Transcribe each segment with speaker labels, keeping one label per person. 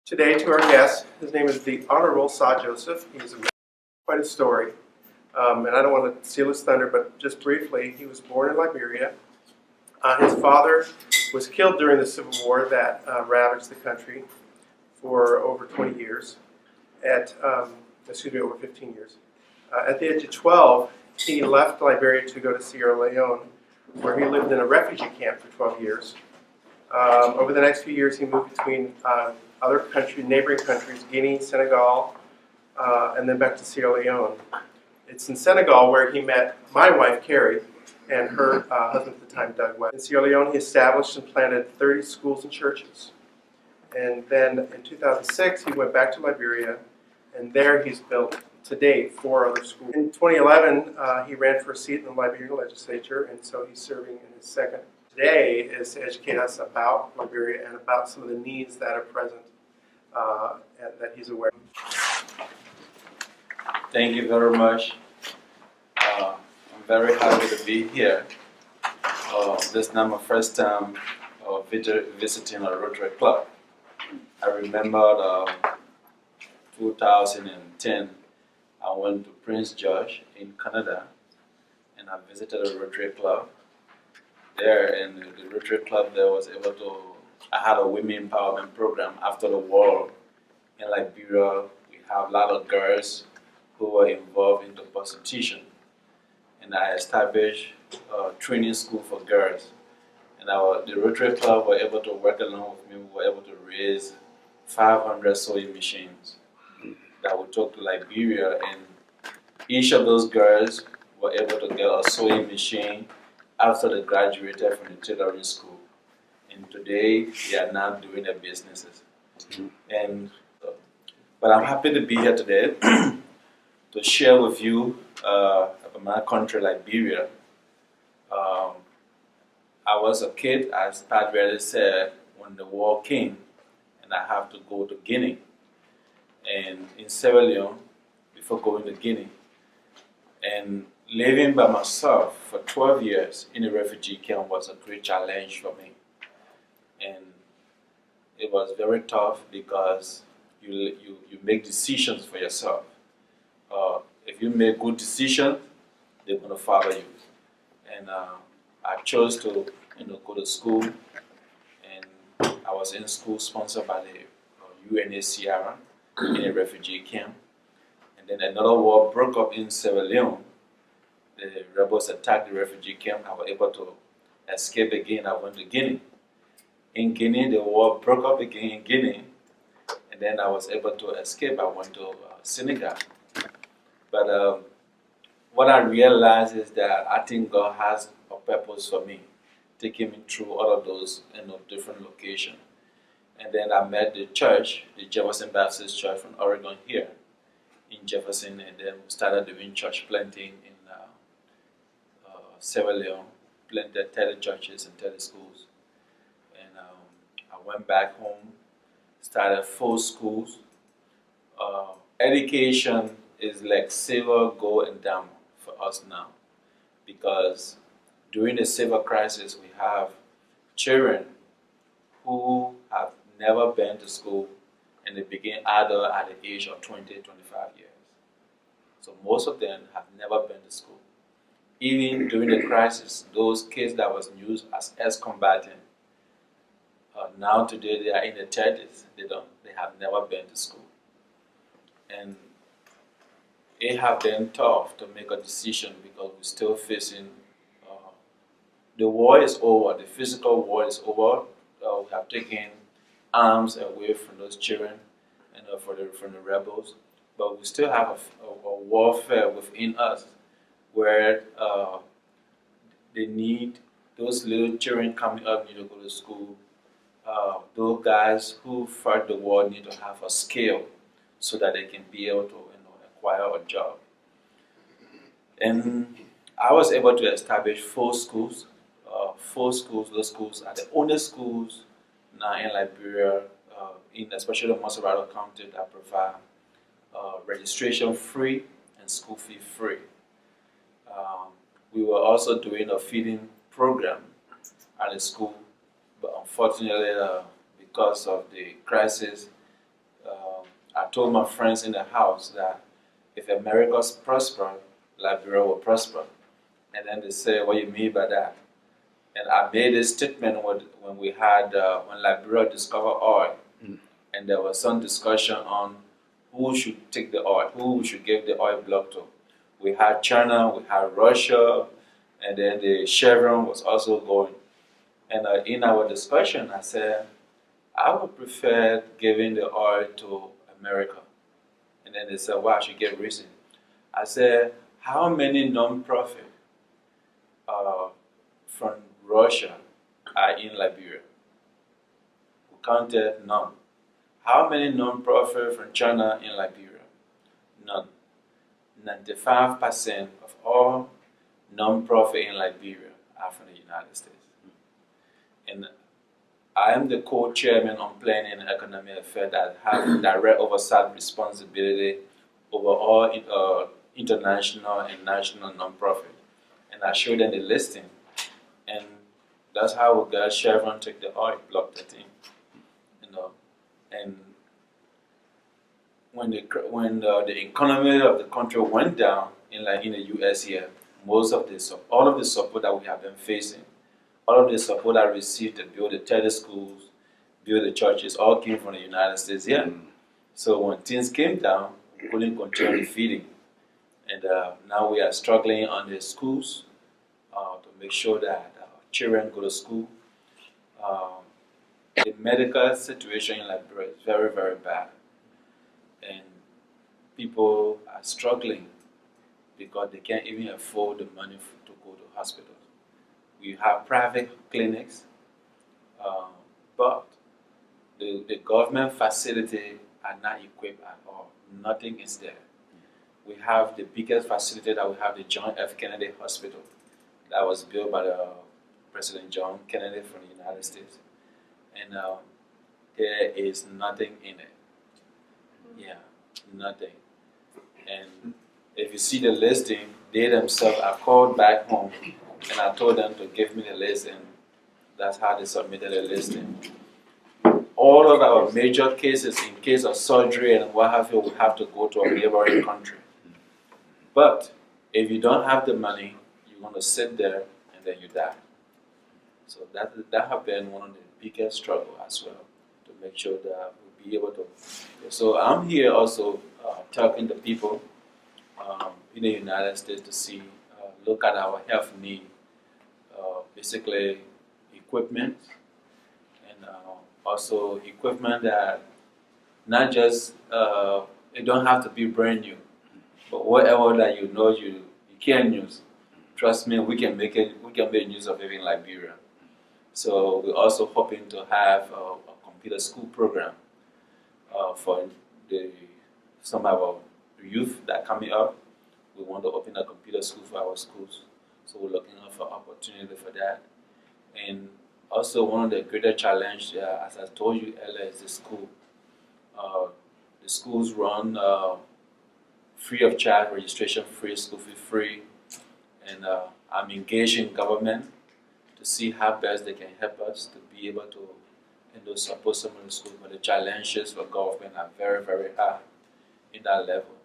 Speaker 1: Today to our guest. His name is the Honorable Saah Joseph. He's quite a story. And I don't want to steal his thunder, but just briefly, he was born in Liberia. His father was killed during the Civil War that ravaged the country for over 20 years. Over 15 years. At the age of 12, he left Liberia to go to Sierra Leone, where he lived in a refugee camp for 12 years. Over the next few years, he moved between other neighboring countries, Guinea, Senegal, and then back to Sierra Leone. It's in Senegal where he met my wife, Carrie, and her husband at the time, Doug West. In Sierra Leone, he established and planted 30 schools and churches. And then in 2006, he went back to Liberia, and there he's built, to date, 4 other schools. In 2011, he ran for a seat in the Liberian legislature, and so he's serving in his second. Today is to educate us about Liberia and about some of the needs that are present that he's aware of.
Speaker 2: Thank you very much. I'm very happy to be here. This is not my first time visiting a Rotary Club. I remember 2010, I went to Prince George in Canada, and I visited a Rotary Club. There in the Rotary Club, I had a women empowerment program after the war in Liberia. We have a lot of girls who were involved in the prostitution, and I established a training school for girls. And the Rotary Club were able to work along with me. We were able to raise 500 sewing machines that we took to Liberia, and each of those girls were able to get a sewing machine after they graduated from the tailoring school. And today, they are now doing their businesses. But I'm happy to be here today to share with you about my country, Liberia. I was a kid, as Pat really said, when the war came, and I have to go to Guinea. And in Sierra Leone, before going to Guinea, and living by myself for 12 years in a refugee camp was a great challenge for me. And it was very tough because you make decisions for yourself. If you make good decisions, they're going to follow you. And I chose to go to school, and I was in school sponsored by the UNHCR in a refugee camp. And then another war broke up in Sierra Leone. The rebels attacked the refugee camp. I was able to escape again. I went to Guinea. In Guinea, the war broke up again in Guinea, and then I was able to escape. I went to Senegal. But what I realized is that I think God has a purpose for me, taking me through all of those different locations. And then I met the church, the Jefferson Baptist Church from Oregon here in Jefferson, and then we started doing church planting in Sierra Leone, planted 30 churches and 30 schools. And I went back home, started 4 schools. Education is like silver, gold, and diamond for us now, because during the civil crisis, we have children who have never been to school, and they begin adult at the age of 20, 25 years. So most of them have never been to school. Even during the crisis, those kids that was used as ex-combatant, now today they are in the 30s. They have never been to school. And it have been tough to make a decision because we're still facing, the war is over, the physical war is over. We have taken arms away from those children and from the rebels, but we still have a warfare within us where they need those little children coming up need to go to school. Those guys who fought the war need to have a skill so that they can be able to acquire a job. And I was able to establish 4 schools. 4 schools. Those schools are the only schools now in Liberia, especially in Monserrate County, that provide registration free and school fee free. We were also doing a feeding program at the school, but unfortunately, because of the crisis, I told my friends in the house that if America prosper, Liberia will prosper. And then they said, what do you mean by that? And I made a statement when we had, when Liberia discovered oil, and there was some discussion on who should take the oil, who we should give the oil block to. We had China, we had Russia, and then the Chevron was also going. And in our discussion, I said, I would prefer giving the oil to America. And then they said, well, I should give reason. I said, how many non-profit from Russia are in Liberia? We counted none. How many non-profit from China in Liberia? None. 95% of all non-profit in Liberia are from the United States. And I am the co-chairman on planning and economic affairs that have direct oversight responsibility over all international and national non-profit. And I showed them the listing. And that's how we got Chevron take the oil, block 13. And when the economy of the country went down in the U.S. here, all of the support that we have been facing, all of the support I received to build the charter schools, build the churches, all came from the United States here. So when things came down, we couldn't continue feeding, and now we are struggling on the schools to make sure that children go to school. The medical situation in Liberia is very, very bad. And people are struggling because they can't even afford the money to go to hospitals. We have private clinics, but the government facilities are not equipped at all. Nothing is there. We have the biggest facility that we have, the John F. Kennedy Hospital, that was built by President John Kennedy from the United States. And there is nothing in it. Yeah, nothing. And if you see the listing, they themselves are called back home, and I told them to give me the list, and that's how they submitted the listing. All of our major cases, in case of surgery and what have you, we have to go to a neighboring country. But if you don't have the money, you're going to sit there and then you die. So that has been one of the biggest struggles as well, to make sure that we'll be able to. So I'm here also talking to people in the United States to see, look at our health need, basically equipment, and also equipment that not just, it don't have to be brand new, but whatever that you know you can use. Trust me, we can make use of it in Liberia. So we're also hoping to have a computer school program for some of our youth that are coming up. We want to open a computer school for our schools. So we're looking out for opportunity for that. And also one of the greater challenges, as I told you earlier, is the school. The schools run free of charge, registration free, school fee free. And I'm engaged in government to see how best they can help us to be able to support some of the schools. But the challenges for government are very, very high in that level.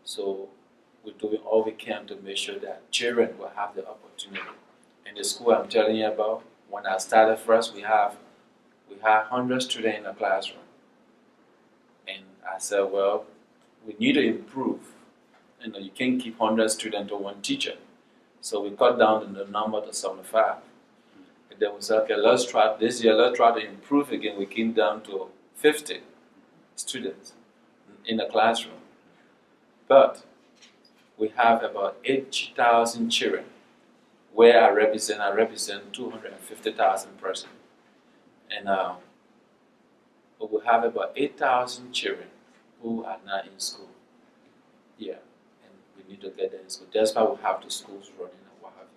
Speaker 2: So we're doing all we can to make sure that children will have the opportunity. In the school I'm telling you about, when I started first, we had 100 students in the classroom. And I said, well, we need to improve. You can't keep 100 students to one teacher. So we cut down the number to 75. And then we said, okay, let's try to improve again. We came down to 50 students in the classroom. But we have about 80,000 children, where I represent 250,000 persons. And we have about 8,000 children who are not in school. Yeah, and we need to get them in school. That's why we have the schools running and what have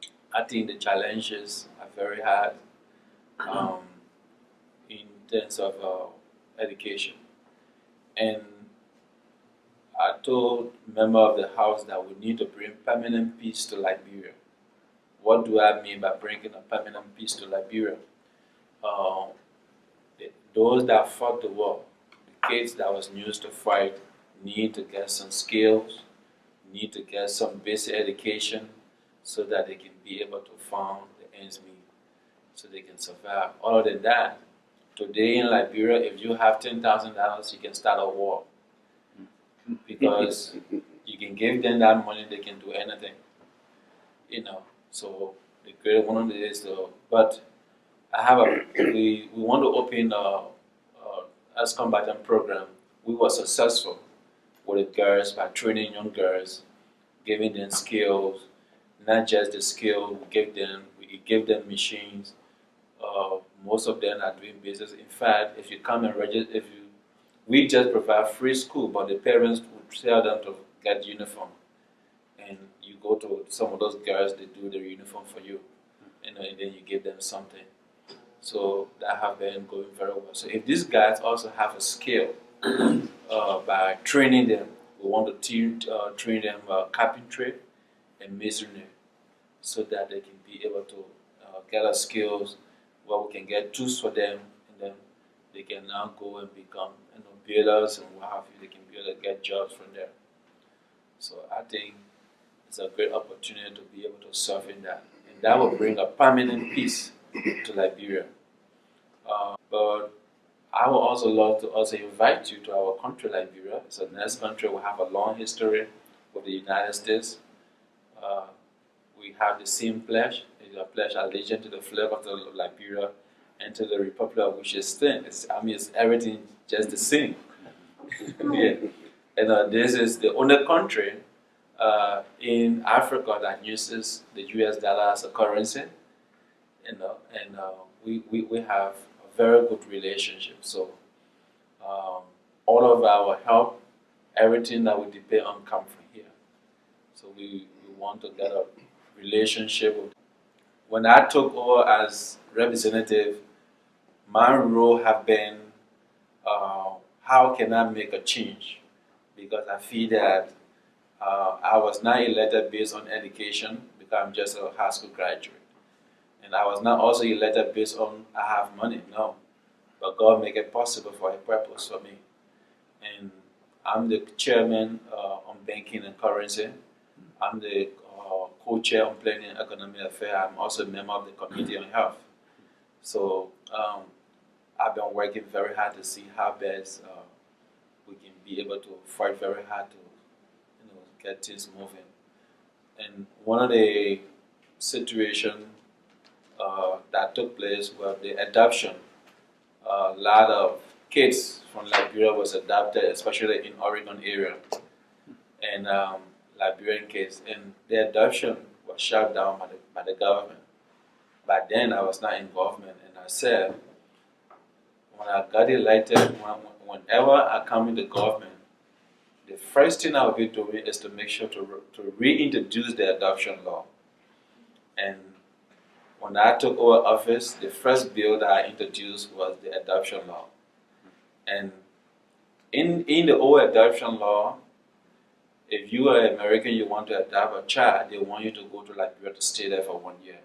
Speaker 2: you. I think the challenges are very hard in terms of education. And I told members of the House that we need to bring permanent peace to Liberia. What do I mean by bringing a permanent peace to Liberia? Those that fought the war, the kids that was used to fight need to get some skills, need to get some basic education so that they can be able to farm the ends meet, so they can survive. Other than that, today in Liberia, if you have $10,000, you can start a war because you can give them that money, they can do anything. So the great one is but we want to open as combatant program. We were successful with the girls by training young girls, giving them skills, not just the skill. We give them machines. Most of them are doing business. In fact, if you come and register, we just provide free school, but the parents would tell them to get uniform, and you go to some of those girls, they do their uniform for you, and then you give them something. So that have been going very well. So if these guys also have a skill by training them, we want to train them carpentry and masonry, so that they can be able to get a skills where we can get tools for them, and then they can now go and become builders and what have you. They can be able to get jobs from there. So I think it's a great opportunity to be able to serve in that, and that will bring a permanent peace to Liberia. But I would also love to also invite you to our country, Liberia. It's a nice country. We have a long history with the United States. We have the same pledge. It's a pledge allegiance to the flag of the Liberia and to the republic of which it stands. It's everything just the same. Yeah. And this is the only country in Africa that uses the US dollar as a currency. We have a very good relationship. So all of our help, everything that we depend on, come from here. So we want to get a relationship with. When I took over as representative, my role have been how can I make a change? Because I feel that I was not elected based on education because I'm just a high school graduate. And I was not also elected based on I have money, no. But God make it possible for a purpose for me. And I'm the chairman on banking and currency. I'm the co-chair on planning and economic affairs. I'm also a member of the committee on health. So I've been working very hard to see how best we can be able to fight very hard to get things moving. And one of the situations that took place was the adoption. A lot of kids from Liberia was adopted, especially in Oregon area, and Liberian kids, and the adoption was shut down by the government. By then, I was not involved, and I said, when I got elected, whenever I come into government, the first thing I'll be doing is to make sure to reintroduce the adoption law. And when I took over office, the first bill that I introduced was the adoption law. And in the old adoption law, if you are American, you want to adopt a child, they want you to go to Liberia to stay there for 1 year.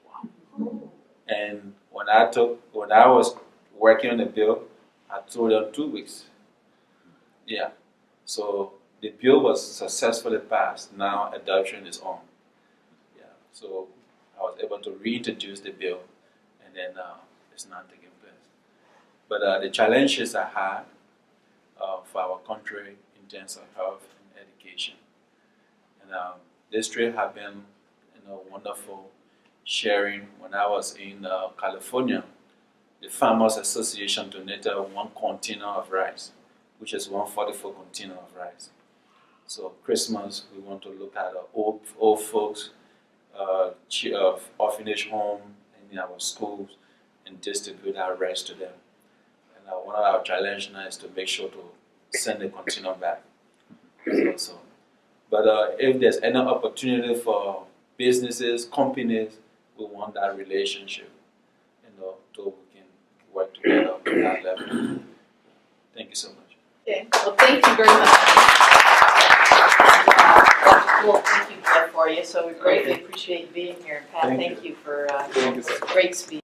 Speaker 2: Wow. And when I was working on the bill, I told them 2 weeks. Yeah. So the bill was successfully passed. Now adoption is on. Yeah. So I was able to reintroduce the bill, and then it's not taking place. But the challenges I had for our country in terms of health and education, and this trip have been wonderful sharing. When I was in California, the Farmers Association donated 1 container of rice, which is 144 container of rice. So Christmas, we want to look at old folks, orphanage home, and in our schools, and distribute our rice to them. And one of our challenges now is to make sure to send the container back. But if there's any opportunity for businesses, companies, we want that relationship, so we can work together at that level. Thank you so much.
Speaker 3: Okay. Well, thank you very much. Well, thank you, Jeff, for you. So we greatly appreciate you being here. Pat, thank you for a great speech.